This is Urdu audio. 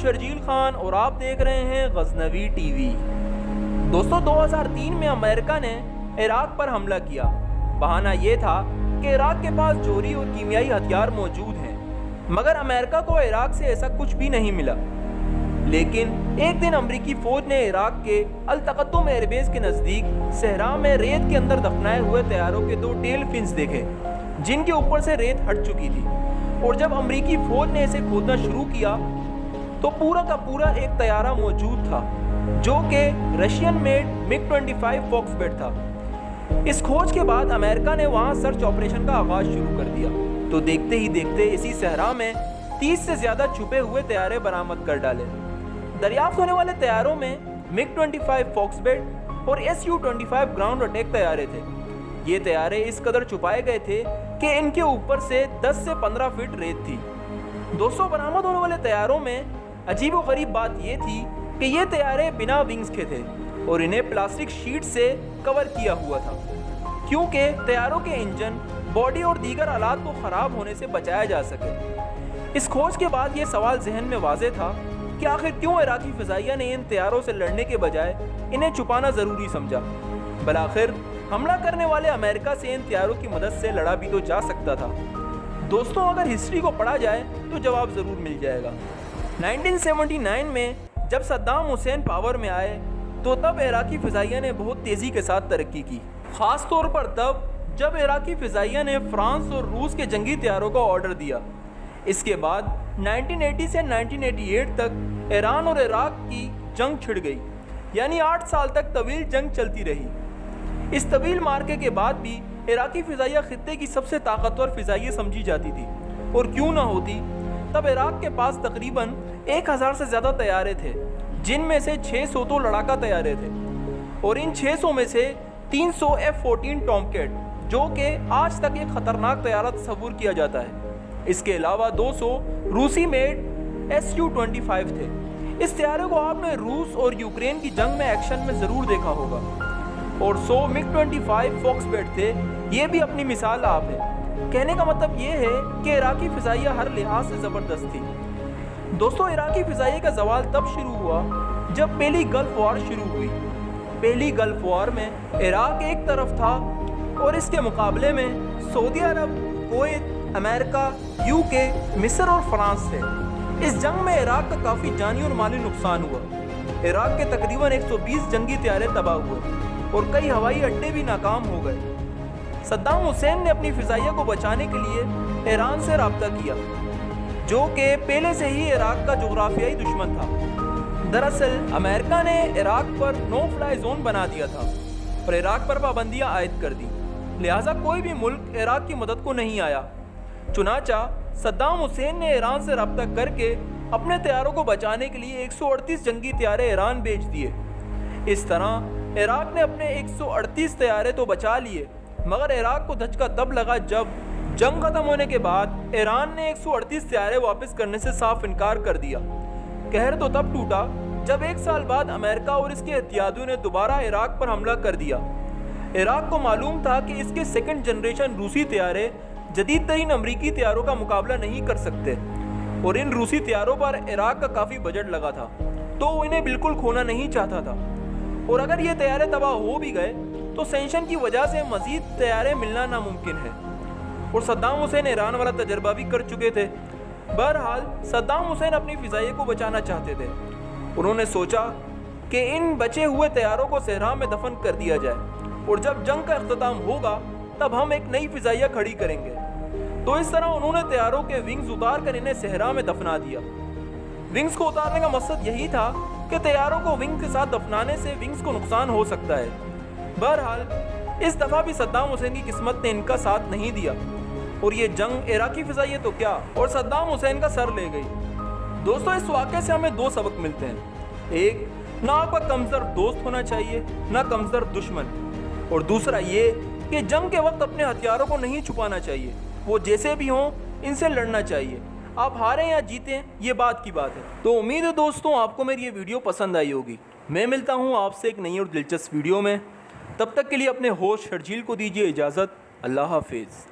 شرجیل خان اور آپ دیکھ رہے ہیں غزنوی ٹی وی۔ دوستو 2003 میں امریکہ نے عراق پر حملہ کیا۔ بہانہ یہ تھا کہ عراق کے پاس جوہری اور کیمیائی ہتھیار موجود ہیں، مگر امریکہ کو عراق سے ایسا کچھ بھی نہیں ملا۔ لیکن ایک دن امریکی فوج نے عراق کے التقطم ایئر بیس کے نزدیک صحرا میں ریت کے اندر دفنائے ہوئے طیاروں کے 2 ٹیل فنس دیکھے، جن کے اوپر سے ریت ہٹ چکی تھی۔ اور جب امریکی فوج نے اسے کھودنا شروع کیا تو پورا کا پورا ایک طیارہ موجود تھا، جو کہ Russian made MiG 25 Foxbat تھا۔ اس کھوج کے بعد امریکہ نے وہاں سرچ آپریشن کا آغاز شروع کر دیا، تو دیکھتے ہی دیکھتے اسی صحرا میں 30 سے زیادہ چھپے ہوئے طیارے برآمد کر ڈالے۔ دریافت ہونے والے طیاروں میں مگ 25 فوکس بیٹ اور Su-25 گراؤنڈ اٹیک طیارے تھے۔ یہ طیارے اس قدر چھپائے گئے تھے کہ ان کے اوپر سے 10 سے 15 فٹ ریت تھی۔ دوستوں، برآمد ہونے والے طیاروں میں عجیب و غریب بات یہ تھی کہ یہ طیارے بنا ونگز کے تھے اور انہیں پلاسٹک شیٹ سے کور کیا ہوا تھا، کیونکہ طیاروں کے انجن، باڈی اور دیگر آلات کو خراب ہونے سے بچایا جا سکے۔ اس کھوج کے بعد یہ سوال ذہن میں واضح تھا کہ آخر کیوں عراقی فضائیہ نے ان طیاروں سے لڑنے کے بجائے انہیں چھپانا ضروری سمجھا۔ بالآخر حملہ کرنے والے امریکہ سے ان طیاروں کی مدد سے لڑا بھی تو جا سکتا تھا۔ دوستوں، اگر ہسٹری کو پڑھا جائے تو جواب ضرور مل جائے گا۔ 1979 میں جب صدام حسین پاور میں آئے تو تب عراقی فضائیہ نے بہت تیزی کے ساتھ ترقی کی، خاص طور پر تب جب عراقی فضائیہ نے فرانس اور روس کے جنگی طیاروں کو آرڈر دیا۔ اس کے بعد 1980 سے 1988 تک ایران اور عراق کی جنگ چھڑ گئی، یعنی 8 سال تک طویل جنگ چلتی رہی۔ اس طویل معرکے کے بعد بھی عراقی فضائیہ خطے کی سب سے طاقتور فضائیہ سمجھی جاتی تھی، اور کیوں نہ ہوتی، تب عراق کے پاس تقریباً 1000 سے زیادہ طیارے تھے، جن میں سے 600 تو لڑاکا طیارے تھے، اور ان 600 میں سے 300 F-14 ٹامکیٹ، جو کہ آج تک ایک خطرناک طیارہ تصور کیا جاتا ہے۔ اس کے علاوہ 200 روسی میڈ Su-25 تھے۔ اس طیارے کو آپ نے روس اور یوکرین کی جنگ میں ایکشن میں ضرور دیکھا ہوگا۔ اور 100 مگ 25 فوکس بیٹ تھے، یہ بھی اپنی مثال آپ ہے۔ کہنے کا مطلب یہ ہے کہ عراقی فضائیہ ہر لحاظ سے زبردست تھی۔ دوستو، عراقی فضائیہ کا زوال تب شروع ہوا جب پہلی گلف وار شروع ہوئی۔ پہلی گلف وار میں عراق ایک طرف تھا اور اس کے مقابلے میں سعودی عرب، کویت، امریکہ، UK، مصر اور فرانس تھے۔ اس جنگ میں عراق کا کافی جانی اور مالی نقصان ہوا۔ عراق کے تقریباً 120 جنگی طیارے تباہ ہوئے اور کئی ہوائی اڈے بھی ناکام ہو گئے۔ صدام حسین نے اپنی فضائیہ کو بچانے کے لیے ایران سے رابطہ کیا، جو کہ پہلے سے ہی عراق کا جغرافیائی دشمن تھا۔ دراصل امریکہ نے عراق پر نو فلائی زون بنا دیا تھا اور عراق پر پابندیاں عائد کر دی، لہٰذا کوئی بھی ملک عراق کی مدد کو نہیں آیا۔ چنانچہ صدام حسین نے ایران سے رابطہ کر کے اپنے طیاروں کو بچانے کے لیے 138 جنگی طیارے ایران بھیج دیے۔ اس طرح عراق نے اپنے 138 طیارے تو بچا لیے، مگر عراق کو دھچکا تب لگا جب جنگ ختم ہونے کے بعد ایران نے 138 طیارے واپس کرنے سے صاف انکار کر دیا۔ قہر تو تب ٹوٹا جب 1 سال بعد امریکہ اور اس کے اتحادیوں نے دوبارہ عراق پر حملہ کر دیا۔ عراق کو معلوم تھا کہ اس کے سیکنڈ جنریشن روسی طیارے جدید ترین امریکی طیاروں کا مقابلہ نہیں کر سکتے، اور ان روسی طیاروں پر عراق کا کافی بجٹ لگا تھا، تو وہ انہیں بالکل کھونا نہیں چاہتا تھا۔ اور اگر یہ طیارے تباہ ہو بھی گئے تو سینکشن کی وجہ سے مزید طیارے ملنا ناممکن ہے، اور صدام حسین ایران والا تجربہ بھی کر چکے تھے۔ بہرحال صدام حسین اپنی فضائیہ کو بچانا چاہتے تھے۔ انہوں نے سوچا کہ ان بچے ہوئے طیاروں کو صحرا میں دفن کر دیا جائے، اور جب جنگ کا اختتام ہوگا تب ہم ایک نئی فضائیہ کھڑی کریں گے۔ تو اس طرح انہوں نے طیاروں کے ونگز اتار کر انہیں صحرا میں دفنا دیا۔ ونگز کو اتارنے کا مقصد یہی تھا کہ طیاروں کو ونگ کے ساتھ دفنانے سے ونگز کو نقصان ہو سکتا ہے۔ بہرحال اس دفعہ بھی صدام حسین کی قسمت نے ان کا ساتھ نہیں دیا، اور یہ جنگ عراقی فضائیہ تو کیا، اور صدام حسین کا سر لے گئی۔ دوستو، اس واقعے سے ہمیں 2 سبق ملتے ہیں۔ ایک، نہ آپ کا کمزور دوست ہونا چاہیے، نہ کمزور دشمن، اور دوسرا یہ کہ جنگ کے وقت اپنے ہتھیاروں کو نہیں چھپانا چاہیے، وہ جیسے بھی ہوں ان سے لڑنا چاہیے۔ آپ ہاریں یا جیتیں، یہ بات کی بات ہے۔ تو امید ہے دوستوں آپ کو میری یہ ویڈیو پسند آئی ہوگی۔ میں ملتا ہوں آپ سے ایک نئی اور دلچسپ ویڈیو میں، تب تک کے لیے اپنے ہوسٹ شرجیل کو دیجیے اجازت۔ اللہ حافظ۔